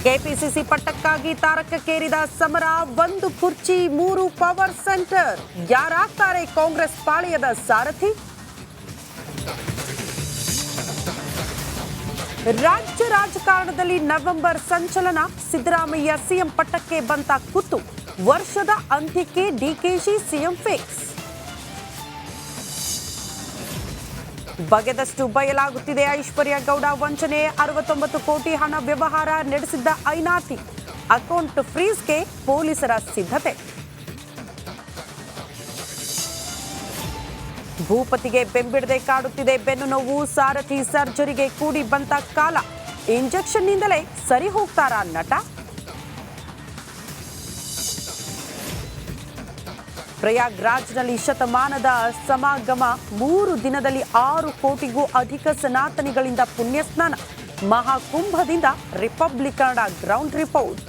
KPCC ಪಟ್ಟಕ್ಕಾಗಿ ತಾರಕಕ್ಕೇರಿದ ಸಮರ. 1 ಕುರ್ಚಿ 3 power centre. ಯಾರಾಗ್ತಾರೆ Congress ಪಾಳೆಯದ ಸಾರಥಿ? ರಾಜ್ಯ ರಾಜಕಾರಣದಲ್ಲಿ ನವೆಂಬರ್ ಸಂಚಲನ. ಸಿದ್ದರಾಮಯ್ಯ ಸಿಎಂ ಪಟ್ಟಕ್ಕೆ ಬಂತ ಕುತ್ತು. ವರ್ಷದ ಅಂತ್ಯಕ್ಕೆ ಡಿಕೆಶಿ ಸಿಎಂ ಫಿಕ್ಸ್. ಬಗೆದಷ್ಟು ಬಯಲಾಗುತ್ತಿದೆ ಐಶ್ವರ್ಯ ಗೌಡ ವಂಚನೆ. 69 ಕೋಟಿ ಹಣ ವ್ಯವಹಾರ ನಡೆಸಿದ್ದ ಐನಾತಿ. ಅಕೌಂಟ್ ಫ್ರೀಸ್ಗೆ ಪೊಲೀಸರ ಸಿದ್ಧತೆ. ಭೂಪತಿಗೆ ಬೆಂಬಿಡದೆ ಕಾಡುತ್ತಿದೆ ಬೆನ್ನು ನೋವು. ಸಾರಥಿ ಸರ್ಜರಿಗೆ ಕೂಡಿ ಬಂತ ಕಾಲ. ಇಂಜೆಕ್ಷನ್ನಿಂದಲೇ ಸರಿ ಹೋಗ್ತಾರಾ ನಟ? ಪ್ರಯಾಗ್ರಾಜ್ನಲ್ಲಿ ಶತಮಾನದ ಸಮಾಗಮ. 3 ದಿನದಲ್ಲಿ 6 ಕೋಟಿಗೂ ಅಧಿಕ ಸನಾತನಿಗಳಿಂದ ಪುಣ್ಯಸ್ನಾನ. ಮಹಾಕುಂಭದಿಂದ ರಿಪಬ್ಲಿಕ್ ಕನ್ನಡ ಗ್ರೌಂಡ್ ರಿಪೋರ್ಟ್.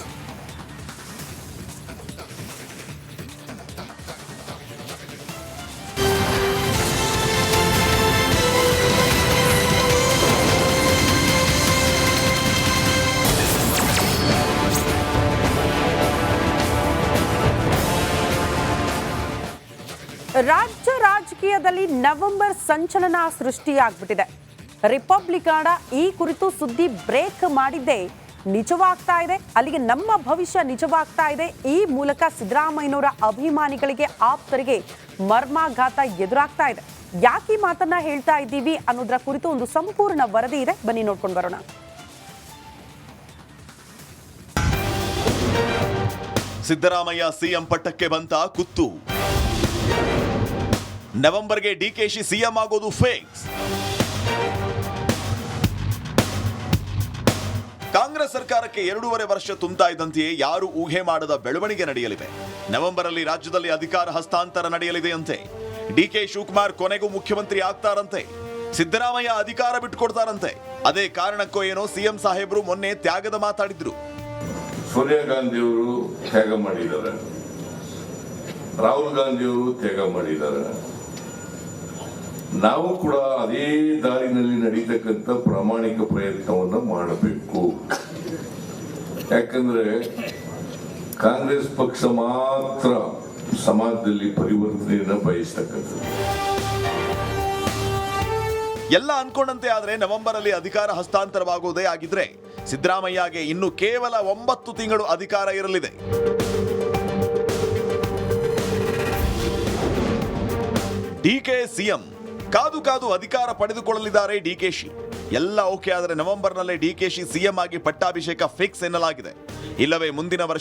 ರಾಜ್ಯ ರಾಜಕೀಯದಲ್ಲಿ ನವೆಂಬರ್ ಸಂಚಲನ ಸೃಷ್ಟಿಯಾಗ್ಬಿಟ್ಟಿದೆ. ರಿಪಬ್ಲಿಕ್ ಕನ್ನಡ ಈ ಕುರಿತು ಸುದ್ದಿ ಬ್ರೇಕ್ ಮಾಡಿದ್ದೇ ನಿಜವಾಗ್ತಾ ಇದೆ. ಅಲ್ಲಿಗೆ ನಮ್ಮ ಭವಿಷ್ಯ ನಿಜವಾಗ್ತಾ ಇದೆ. ಈ ಮೂಲಕ ಸಿದ್ದರಾಮಯ್ಯನವರ ಅಭಿಮಾನಿಗಳಿಗೆ, ಆಪ್ತರಿಗೆ ಮರ್ಮಾಘಾತ ಎದುರಾಗ್ತಾ ಇದೆ. ಯಾಕೆ ಈ ಮಾತನ್ನ ಹೇಳ್ತಾ ಇದ್ದೀವಿ ಅನ್ನೋದರ ಕುರಿತು ಒಂದು ಸಂಪೂರ್ಣ ವರದಿ ಇದೆ, ಬನ್ನಿ ನೋಡ್ಕೊಂಡು ಬರೋಣ. ಸಿದ್ದರಾಮಯ್ಯ ಸಿಎಂ ಪಟ್ಟಕ್ಕೆ ಬಂತ ಕುತ್ತು. ನವೆಂಬರ್ಗೆ ಡಿಕೆಶಿ ಸಿಎಂ ಆಗೋದು ಫಿಕ್ಸ್. ಕಾಂಗ್ರೆಸ್ ಸರ್ಕಾರಕ್ಕೆ 2.5 ವರ್ಷ ತುಂಬ್ತಾ ಇದ್ದಂತೆಯೇ ಯಾರು ಊಹೆ ಮಾಡದ ಬೆಳವಣಿಗೆ ನಡೆಯಲಿದೆ. ನವೆಂಬರ್ ಅಲ್ಲಿ ರಾಜ್ಯದಲ್ಲಿ ಅಧಿಕಾರ ಹಸ್ತಾಂತರ ನಡೆಯಲಿದೆಯಂತೆ. ಡಿಕೆ ಶಿವಕುಮಾರ್ ಕೊನೆಗೂ ಮುಖ್ಯಮಂತ್ರಿ ಆಗ್ತಾರಂತೆ. ಸಿದ್ದರಾಮಯ್ಯ ಅಧಿಕಾರ ಬಿಟ್ಟುಕೊಡ್ತಾರಂತೆ. ಅದೇ ಕಾರಣಕ್ಕೋ ಏನೋ ಸಿಎಂ ಸಾಹೇಬ್ರು ಮೊನ್ನೆ ತ್ಯಾಗದ ಮಾತಾಡಿದ್ರು. ಸೋನಿಯಾ ಗಾಂಧಿ ಅವರು ತ್ಯಾಗ ಮಾಡಿದ್ದಾರೆ, ರಾಹುಲ್ ಗಾಂಧಿ ಅವರು ತ್ಯಾಗ ಮಾಡಿದ್ದಾರೆ. ನಾವು ಕೂಡ ಅದೇ ದಾರಿನಲ್ಲಿ ನಡೀತಕ್ಕಂಥ ಪ್ರಾಮಾಣಿಕ ಪ್ರಯತ್ನವನ್ನು ಮಾಡಬೇಕು. ಯಾಕಂದ್ರೆ ಕಾಂಗ್ರೆಸ್ ಪಕ್ಷ ಮಾತ್ರ ಸಮಾಜದಲ್ಲಿ ಪರಿವರ್ತನೆಯನ್ನು ಬಯಸ್ತಕ್ಕಂಥದ್ದು. ಎಲ್ಲ ಅನ್ಕೊಂಡಂತೆ ಆದ್ರೆ ನವೆಂಬರ್ ಅಲ್ಲಿ ಅಧಿಕಾರ ಹಸ್ತಾಂತರವಾಗುವುದೇ ಆಗಿದ್ರೆ ಸಿದ್ದರಾಮಯ್ಯಗೆ ಇನ್ನು ಕೇವಲ 9 ತಿಂಗಳು ಅಧಿಕಾರ ಇರಲಿದೆ. ಡಿಕೆ ಸಿಎಂ ಕಾದು ಕಾದು ಅಧಿಕಾರ ಪಡೆದುಕೊಳ್ಳಲಿದ್ದಾರೆ ಡಿಕೆಶಿ. ಎಲ್ಲ ಓಕೆ ಆದರೆ ನವೆಂಬರ್ನಲ್ಲೇ ಡಿಕೆಶಿ ಸಿಎಂ ಆಗಿ ಪಟ್ಟಾಭಿಷೇಕ ಫಿಕ್ಸ್ ಎನ್ನಲಾಗಿದೆ. ಇಲ್ಲವೇ ಮುಂದಿನ ವರ್ಷ